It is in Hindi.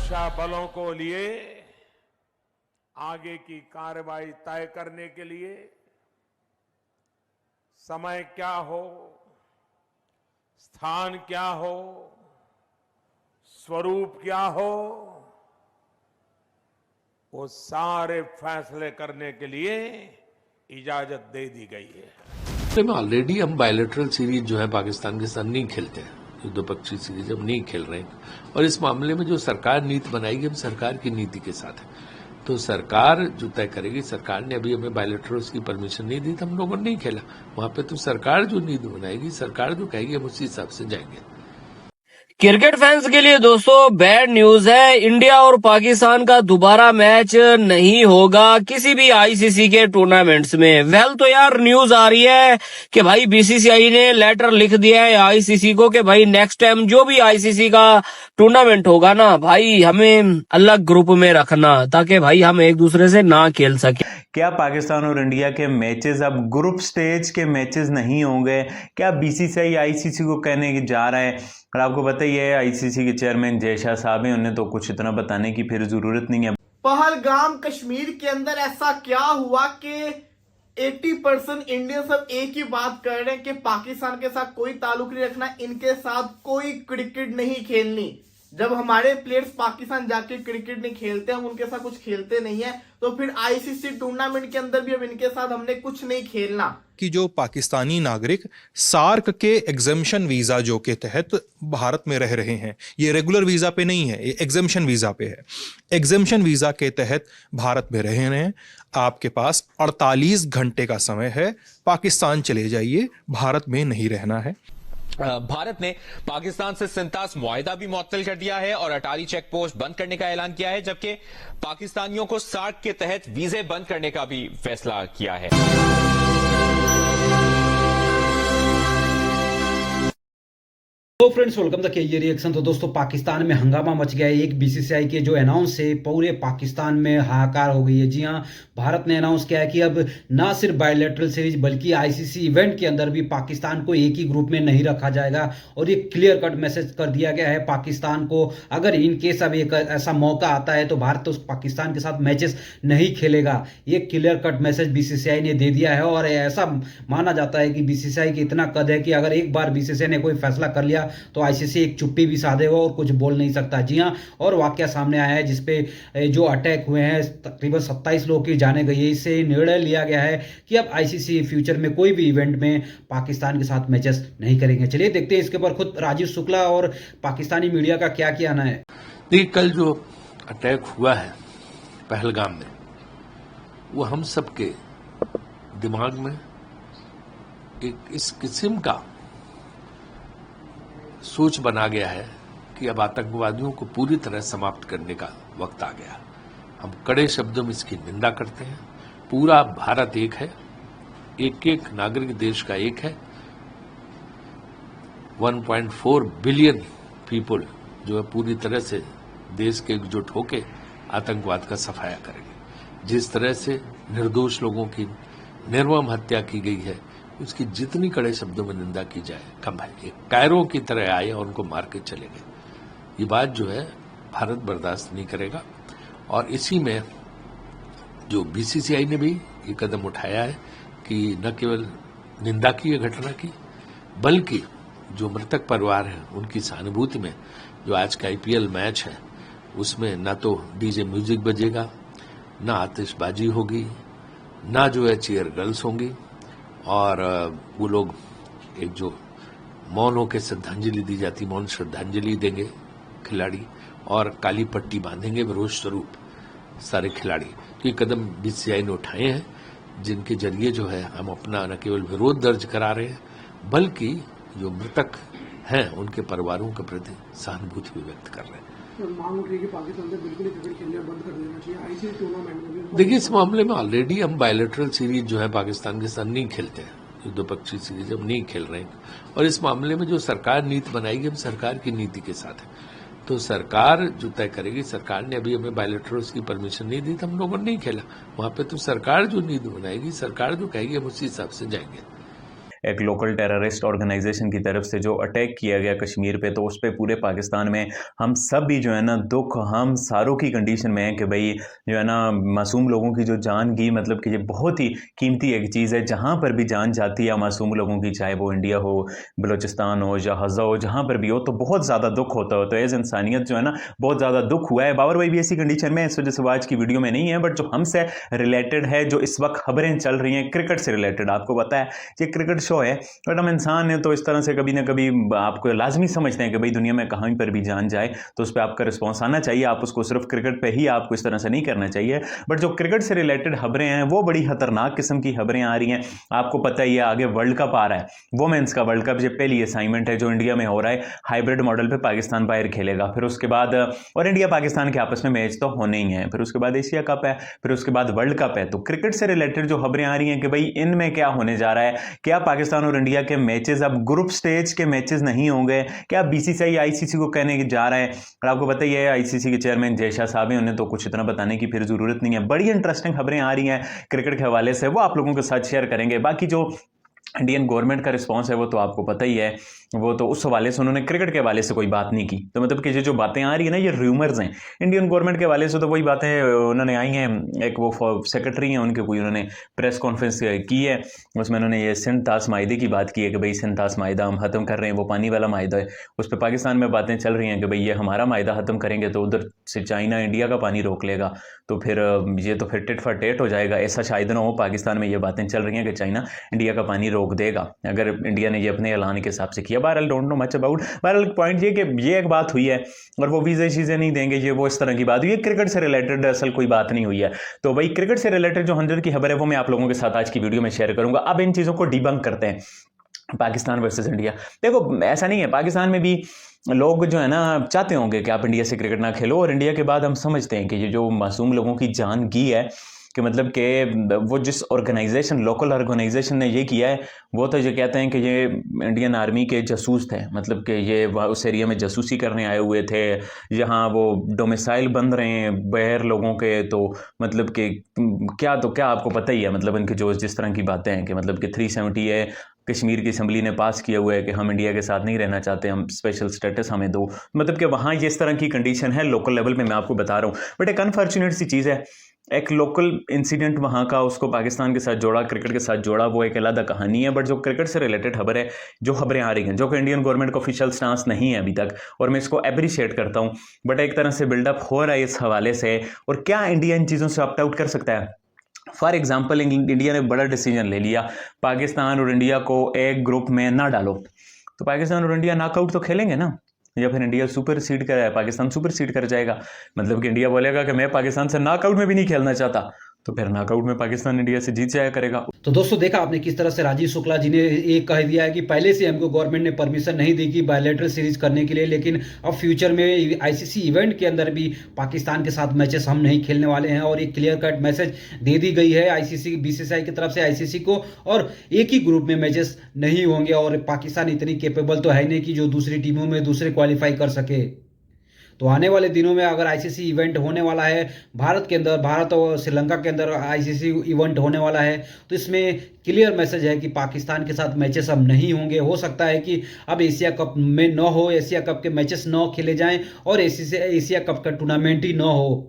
सुरक्षा बलों को लिए आगे की कार्रवाई तय करने के लिए समय क्या हो, स्थान क्या हो, स्वरूप क्या हो, वो सारे फैसले करने के लिए इजाजत दे दी गई है। में ऑलरेडी हम बायलैटरल सीरीज जो है पाकिस्तान के साथ नहीं खेलते हैं, द्विपक्षीय सीरीज हम नहीं खेल रहे हैं। और इस मामले में जो सरकार नीति बनाएगी हम सरकार की नीति के साथ है, तो सरकार जो तय करेगी। सरकार ने अभी हमें बायलैटरल्स की परमिशन नहीं दी तो हम लोगों ने नहीं खेला। वहां पे तो सरकार जो नीति बनाएगी, सरकार जो कहेगी हम उसी हिसाब से जाएंगे। क्रिकेट फैंस के लिए दोस्तों बैड न्यूज है। इंडिया और पाकिस्तान का दोबारा मैच नहीं होगा किसी भी आईसीसी के टूर्नामेंट्स में। वेल तो यार न्यूज आ रही है कि भाई बीसीसीआई ने लेटर लिख दिया है आईसीसी को कि भाई नेक्स्ट टाइम जो भी आईसीसी का टूर्नामेंट होगा ना भाई, हमें अलग ग्रुप में रखना ताकि भाई हम एक दूसरे से ना खेल सके। क्या पाकिस्तान और इंडिया के मैचेस अब ग्रुप स्टेज के मैचेस नहीं होंगे? क्या बीसीसीआई आईसीसी को कहने की जा रहा है? और आपको पता ही है आईसीसी के चेयरमैन जय शाह साहब हैं, उन्हें तो कुछ इतना बताने की फिर जरूरत नहीं है। पहलगाम कश्मीर के अंदर ऐसा क्या हुआ कि 80% इंडियन सब एक ही बात कर रहे हैं कि पाकिस्तान के साथ कोई ताल्लुक नहीं रखना, इनके साथ कोई क्रिकेट नहीं खेलनी। जब हमारे प्लेयर्स पाकिस्तान जाके क्रिकेट नहीं खेलते, हम उनके साथ कुछ खेलते नहीं है, तो फिर आईसीसी टूर्नामेंट के अंदर भी अब इनके साथ हमने कुछ नहीं खेलना। कि जो पाकिस्तानी नागरिक सार्क के एग्जेम्पशन वीज़ा जो के तहत भारत में रह रहे हैं, ये रेगुलर वीज़ा पे नहीं है, ये एग्जेम्पशन वीज़ा पे है। एग्जेम्पशन वीज़ा के तहत भारत में रह रहे हैं, आपके पास 48 घंटे का समय है, पाकिस्तान चले जाइए, भारत में नहीं रहना है। भारत ने पाकिस्तान से सिंतास मुआहिदा भी मुअत्तल कर दिया है और अटारी चेक पोस्ट बंद करने का ऐलान किया है, जबकि पाकिस्तानियों को सार्क के तहत वीजे बंद करने का भी फैसला किया है। तो फ्रेंड्स वेलकम द ये रिएक्शन। तो दोस्तों पाकिस्तान में हंगामा मच गया है। एक बीसीसीआई के जो अनाउंस है पूरे पाकिस्तान में हाहाकार हो गई है। जी हाँ, भारत ने अनाउंस किया है कि अब ना सिर्फ बायलैटरल सीरीज बल्कि आईसीसी इवेंट के अंदर भी पाकिस्तान को एक ही ग्रुप में नहीं रखा जाएगा। और ये क्लियर कट मैसेज कर दिया गया है पाकिस्तान को, अगर इन केस अब एक ऐसा मौका आता है तो भारत तो पाकिस्तान के साथ मैचेस नहीं खेलेगा। ये क्लियर कट मैसेज बीसीसीआई ने दे दिया है। और ऐसा माना जाता है कि बीसीसीआई की इतना कद है कि अगर एक बार बीसीसीआई ने कोई फैसला कर लिया तो आईसीसी एक चुप्पी भी साधेगा और कुछ बोल नहीं सकता। जी हां, और वाकया सामने आया है जिसपे जो अटैक हुए हैं तकरीबन 27 लोगों की जाने गई है। इससे निर्णय लिया गया है कि अब आईसीसी फ्यूचर में कोई भी इवेंट में पाकिस्तान के साथ मैचेस नहीं करेंगे। चलिए देखते हैं इसके ऊपर खुद राजीव शुक्ला और पाकिस्तानी मीडिया का क्या कहना है। देखिए, कल जो अटैक हुआ है पहलगाम में, वो हम सबके दिमाग में एक इस किस्म का सोच बना गया है कि अब आतंकवादियों को पूरी तरह समाप्त करने का वक्त आ गया। हम कड़े शब्दों में इसकी निंदा करते हैं। पूरा भारत एक है, एक एक नागरिक देश का एक है। 1.4 बिलियन पीपल जो है पूरी तरह से देश के एकजुट होकर आतंकवाद का सफाया करेंगे। जिस तरह से निर्दोष लोगों की निर्मम हत्या की गई है, उसकी जितनी कड़े शब्दों में निंदा की जाए कम है। एक कायरों की तरह आए और उनको मार के चले गए, ये बात जो है भारत बर्दाश्त नहीं करेगा। और इसी में जो बीसीसीआई ने भी ये कदम उठाया है कि न केवल निंदा की है घटना की, बल्कि जो मृतक परिवार है उनकी सहानुभूति में जो आज का आईपीएल मैच है उसमें न तो डीजे म्यूजिक बजेगा, न आतिशबाजी होगी, न जो है चीयर गर्ल्स होंगी, और वो लोग एक जो मौन होकर श्रद्धांजलि दी जाती, मौन श्रद्धांजलि देंगे खिलाड़ी, और काली पट्टी बांधेंगे विरोध स्वरूप सारे खिलाड़ी। तो ये कदम बीसीसीआई ने उठाए हैं, जिनके जरिए जो है हम अपना न केवल विरोध दर्ज करा रहे हैं, बल्कि जो मृतक हैं उनके परिवारों के प्रति सहानुभूति भी व्यक्त कर रहे हैं। मांग उठ रही है कि पाकिस्तान से बिल्कुल क्रिकेट खेलना बंद कर देना चाहिए आईसीसी टूर्नामेंट में। देखिए, इस मामले में ऑलरेडी हम बायलैटरल सीरीज जो है पाकिस्तान के साथ नहीं खेलते हैं, द्विपक्षीय सीरीज हम नहीं खेल रहे हैं। और इस मामले में जो सरकार नीति बनाएगी हम सरकार की नीति के साथ है, तो सरकार जो तय करेगी। सरकार ने अभी हमें बायलैटरल्स की परमिशन नहीं दी तो हम लोगों ने नहीं खेला। वहां पे तो सरकार जो नीति बनाएगी, सरकार जो कहेगी हम उसी हिसाब से जाएंगे। एक लोकल टेररिस्ट ऑर्गेनाइजेशन की तरफ से जो अटैक किया गया कश्मीर पे, तो उस पर पूरे पाकिस्तान में हम सब भी जो है ना दुख हम सारों की कंडीशन में है कि भाई जो है ना मासूम लोगों की जो जान गई, मतलब कि ये बहुत ही कीमती एक चीज़ है। जहाँ पर भी जान जाती है मासूम लोगों की, चाहे वो इंडिया हो, बलूचिस्तान हो या हज़ा हो, जहाँ पर भी हो, तो बहुत ज़्यादा दुख होता हो। तो एज इंसानियत जो है ना बहुत ज़्यादा दुख हुआ है। बाबर भाई भी ऐसी कंडीशन में, इस वजह से वो आज की वीडियो में नहीं है, बट जो हमसे रिलेटेड है, जो इस वक्त खबरें चल रही हैं क्रिकेट से रिलेटेड, आपको पता है ये क्रिकेट शो है, बट हम इंसान हैं तो इस तरह से कभी ना कभी आपको लाजमी समझते हैं कि भाई दुनिया में कहीं पर भी जान जाए तो उस पर आपका रिस्पॉन्स आना चाहिए। आप उसको सिर्फ क्रिकेट पे ही आपको इस तरह से नहीं करना चाहिए। बट जो क्रिकेट से रिलेटेड खबरें हैं वो बड़ी खतरनाक किस्म की खबरें आ रही हैं। आपको पता ही है आगे वर्ल्ड कप आ रहा है, वोमेंस का वर्ल्ड कप, ये पहली असाइनमेंट है जो इंडिया में हो रहा है। हाइब्रिड मॉडल पे पाकिस्तान बाहर खेलेगा, फिर उसके बाद और इंडिया पाकिस्तान के आपस में मैच तो होने ही है, फिर उसके बाद एशिया कप है, फिर उसके बाद वर्ल्ड कप है। तो क्रिकेट से रिलेटेड जो खबरें आ रही हैं कि भाई इनमें क्या होने जा रहा है, क्या पाकिस्तान और इंडिया के मैचेस अब ग्रुप स्टेज के मैचेस नहीं होंगे, क्या बीसीसीआई आईसीसी को कहने जा रहा है। और आपको पता ही है आईसीसी के चेयरमैन जय शाह साहब हैं, उन्हें तो कुछ इतना बताने की फिर जरूरत नहीं है। बड़ी इंटरेस्टिंग खबरें आ रही हैं क्रिकेट के हवाले से, वो आप लोगों के साथ शेयर करेंगे। बाकी जो इंडियन गवर्नमेंट का रिस्पांस है वो तो आपको पता ही है, वो तो उस हवाले से उन्होंने क्रिकेट के हवाले से कोई बात नहीं की। तो मतलब कि ये जो बातें आ रही है ना, ये र्यूमर्स हैं। इंडियन गवर्नमेंट के हवाले से तो वही बातें उन्होंने आई हैं। एक वो सेक्रेटरी हैं उनके, कोई उन्होंने प्रेस कॉन्फ्रेंस की है, उसमें उन्होंने ये सिंध तास माहिदे की बात की है कि भाई सिंध तास माहिदा हम ख़त्म कर रहे हैं, वो पानी वाला माहिदा है। उस पर पाकिस्तान में बातें चल रही हैं कि भाई ये हमारा माहिदा ख़त्म करेंगे तो उधर से चाइना इंडिया का पानी रोक लेगा, तो फिर ये तो फिर टिट फॉर टेट हो जाएगा। ऐसा शायद ना हो, पाकिस्तान में ये बातें चल रही हैं कि चाइना इंडिया का पानी रोक देगा अगर इंडिया ने ये अपने ऐलान के हिसाब से किया। बहरहाल डोंट नो मच अबाउट, बहरहाल पॉइंट ये कि ये एक बात हुई है और वो वीज़ा चीज़ें नहीं देंगे, ये वो इस तरह की बात हुई है। क्रिकेट से रिलेटेड असल कोई बात नहीं हुई है। तो भाई क्रिकेट से रिलेटेड जो 100 की खबर है वो मैं आप लोगों के साथ आज की वीडियो में शेयर करूंगा। अब इन चीज़ों को डिबंक करते हैं। पाकिस्तान वर्सेस इंडिया, देखो ऐसा नहीं है, पाकिस्तान में भी लोग जो है ना चाहते होंगे कि आप इंडिया से क्रिकेट ना खेलो, और इंडिया के बाद हम समझते हैं कि ये जो मासूम लोगों की जान गई है, कि मतलब कि वो जिस ऑर्गेनाइजेशन, लोकल ऑर्गेनाइजेशन ने ये किया है, वो तो ये कहते हैं कि ये इंडियन आर्मी के जासूस थे, मतलब कि ये उस एरिया में जासूसी करने आए हुए थे, यहाँ वो डोमिसाइल बन रहे हैं बाहर लोगों के। तो मतलब कि क्या आपको पता ही है, मतलब इनके जो जिस तरह की बातें हैं कि मतलब कि 370 है कश्मीर की असम्बली ने पास किया हुआ है कि हम इंडिया के साथ नहीं रहना चाहते, हम स्पेशल स्टेटस हमें दो। मतलब कि वहाँ ये इस तरह की कंडीशन है लोकल लेवल पे, मैं आपको बता रहा हूँ। बट एक अनफॉर्चुनेट सी चीज़ है, एक लोकल इंसिडेंट वहाँ का, उसको पाकिस्तान के साथ जोड़ा, क्रिकेट के साथ जोड़ा, वो एक अलग कहानी है। बट जो क्रिकेट से रिलेटेड खबर है, जो खबरें आ रही हैं, जो कि इंडियन गवर्नमेंट का ऑफिशियल स्टांस नहीं है अभी तक, और मैं इसको अप्रिशिएट करता हूँ, बट एक तरह से बिल्डअप हो रहा है इस हवाले से। और क्या इंडिया इन चीज़ों से ऑप्ट आउट कर सकता है? फॉर एग्जाम्पल इंडिया ने बड़ा डिसीजन ले लिया, पाकिस्तान और इंडिया को एक ग्रुप में ना डालो, तो पाकिस्तान और इंडिया नॉकआउट तो खेलेंगे ना, या फिर इंडिया सुपर सीड कर, पाकिस्तान सुपर सीड कर जाएगा। मतलब कि इंडिया बोलेगा कि मैं पाकिस्तान से नॉकआउट में भी नहीं खेलना चाहता, तो फिर नॉकआउट में पाकिस्तान इंडिया से जीत जाया करेगा। तो दोस्तों देखा आपने किस तरह से राजीव शुक्ला जी ने ये कह दिया है कि पहले से हमको गवर्नमेंट ने परमिशन नहीं दी कि बायलैटरल सीरीज करने के लिए, लेकिन अब फ्यूचर में आईसीसी इवेंट के अंदर भी पाकिस्तान के साथ मैचेस हम नहीं खेलने वाले हैं। और एक क्लियर कट मैसेज दे दी गई है आईसीसी, बीसीसीआई की तरफ से आईसीसी को, और एक ही ग्रुप में मैचेस नहीं होंगे। और पाकिस्तान इतनी कैपेबल तो है नहीं कि जो दूसरी टीमों में दूसरे क्वालिफाई कर सके। तो आने वाले दिनों में अगर आईसीसी इवेंट होने वाला है भारत के अंदर, भारत और श्रीलंका के अंदर आईसीसी इवेंट होने वाला है, तो इसमें क्लियर मैसेज है कि पाकिस्तान के साथ मैचेस अब नहीं होंगे। हो सकता है कि अब एशिया कप में न हो, एशिया कप के मैचेस न खेले जाएं और एशिया कप का टूर्नामेंट ही न हो।